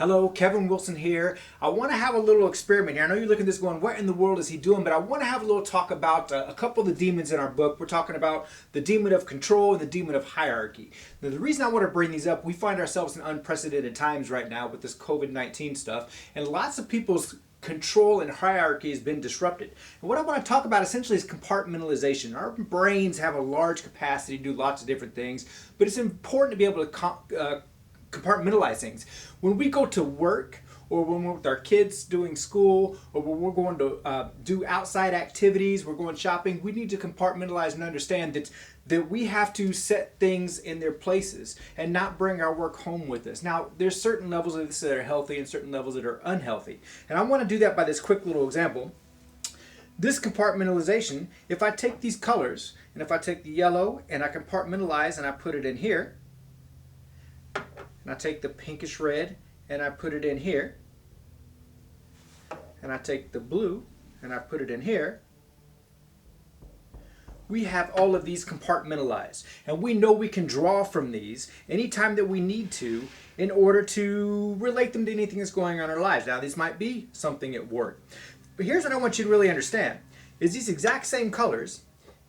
Hello, Kevin Wilson here. I want to have a little experiment here. I know you're looking at this going, what in the world is he doing? But I want to have a little talk about a couple of the demons in our book. We're talking about the demon of control and the demon of hierarchy. Now, the reason I want to bring these up, we find ourselves in unprecedented times right now with this COVID-19 stuff, and lots of people's control and hierarchy has been disrupted. And what I want to talk about essentially is compartmentalization. Our brains have a large capacity to do lots of different things, but it's important to be able to compartmentalize things. When we go to work, or when we're with our kids doing school, or when we're going to do outside activities, we're going shopping, we need to compartmentalize and understand that we have to set things in their places and not bring our work home with us. Now, there's certain levels of this that are healthy and certain levels that are unhealthy. And I want to do that by this quick little example. This compartmentalization, if I take these colors, and if I take the yellow and I compartmentalize and I put it in here, and I take the pinkish red and I put it in here, and I take the blue and I put it in here, we have all of these compartmentalized. And we know we can draw from these anytime that we need to in order to relate them to anything that's going on in our lives. Now, this might be something at work. But here's what I want you to really understand, is these exact same colors,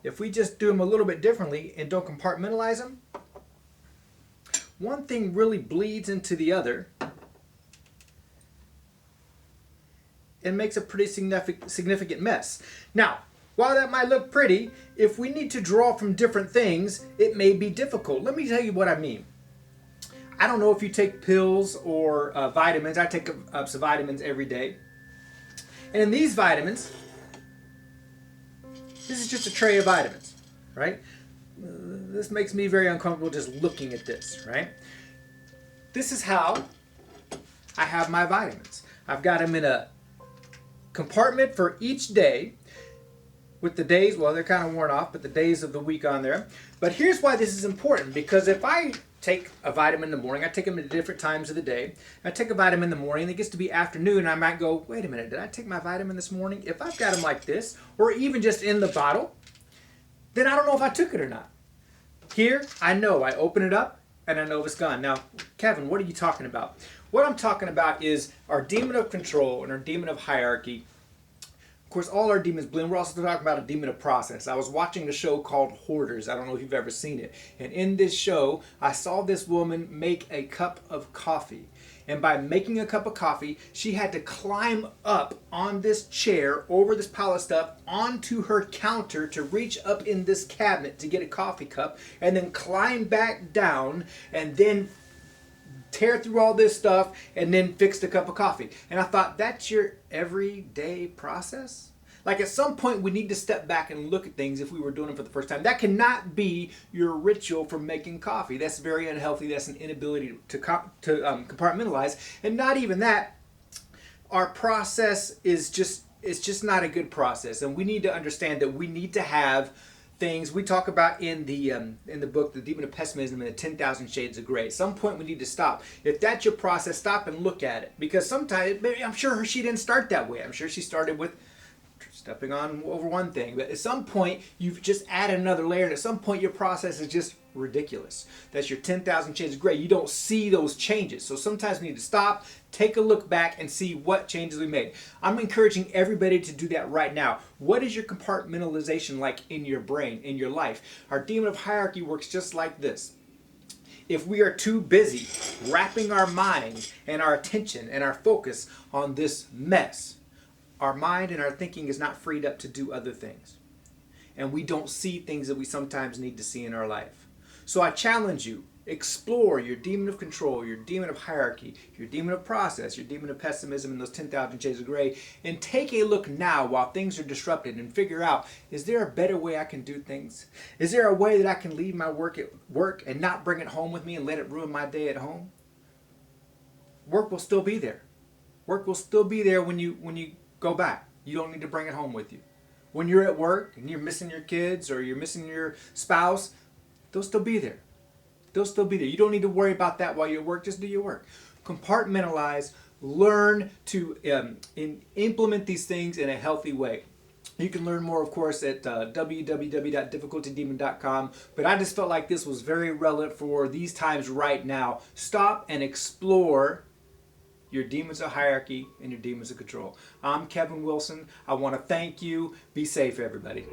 if we just do them a little bit differently and don't compartmentalize them, one thing really bleeds into the other and makes a pretty significant mess. Now, while that might look pretty, if we need to draw from different things, it may be difficult. Let me tell you what I mean. I don't know if you take pills or vitamins. I take some vitamins every day. And in these vitamins, this is just a tray of vitamins, right? This makes me very uncomfortable just looking at this, right? This is how I have my vitamins. I've got them in a compartment for each day with the days, well, they're kind of worn off, but the days of the week on there. But here's why this is important, because if I take a vitamin in the morning, I take them at different times of the day. I take a vitamin in the morning, and it gets to be afternoon, and I might go, wait a minute, did I take my vitamin this morning? If I've got them like this, or even just in the bottle, then I don't know if I took it or not. Here, I know. I open it up, and I know it's gone. Now, Kevin, what are you talking about? What I'm talking about is our demon of control and our demon of hierarchy. Of course, all our demons blend. We're also talking about a demon of process. I was watching a show called Hoarders. I don't know if you've ever seen it. And in this show, I saw this woman make a cup of coffee. And by making a cup of coffee, she had to climb up on this chair, over this pile of stuff, onto her counter to reach up in this cabinet to get a coffee cup, and then climb back down, and then tear through all this stuff, and then fix the cup of coffee. And I thought, that's your everyday process? Like, at some point, we need to step back and look at things if we were doing them for the first time. That cannot be your ritual for making coffee. That's very unhealthy. That's an inability to compartmentalize. And not even that, our process is just not a good process. And we need to understand that we need to have things we talk about in the book, The Demon of Pessimism and the 10,000 Shades of Grey. At some point, we need to stop. If that's your process, stop and look at it. Because sometimes, maybe, I'm sure she didn't start that way. I'm sure she started with stepping on over one thing, but at some point you've just added another layer, and at some point your process is just ridiculous. That's your 10,000 shades of gray. You don't see those changes. So sometimes we need to stop, take a look back, and see what changes we made. I'm encouraging everybody to do that right now. What is your compartmentalization like in your brain, in your life? Our demon of hierarchy works just like this. If we are too busy wrapping our mind and our attention and our focus on this mess, our mind and our thinking is not freed up to do other things. And we don't see things that we sometimes need to see in our life. So I challenge you, explore your demon of control, your demon of hierarchy, your demon of process, your demon of pessimism, and those 10,000 shades of gray, and take a look now while things are disrupted and figure out, is there a better way I can do things? Is there a way that I can leave my work at work and not bring it home with me and let it ruin my day at home? Work will still be there. Work will still be there when you go back. You don't need to bring it home with you. When you're at work and you're missing your kids or you're missing your spouse, they'll still be there. They'll still be there. You don't need to worry about that while you're at work. Just do your work. Compartmentalize. Learn to implement these things in a healthy way. You can learn more, of course, at www.difficultydemon.com. But I just felt like this was very relevant for these times right now. Stop and explore your demons of hierarchy and your demons of control. I'm Kevin Wilson. I want to thank you. Be safe, everybody.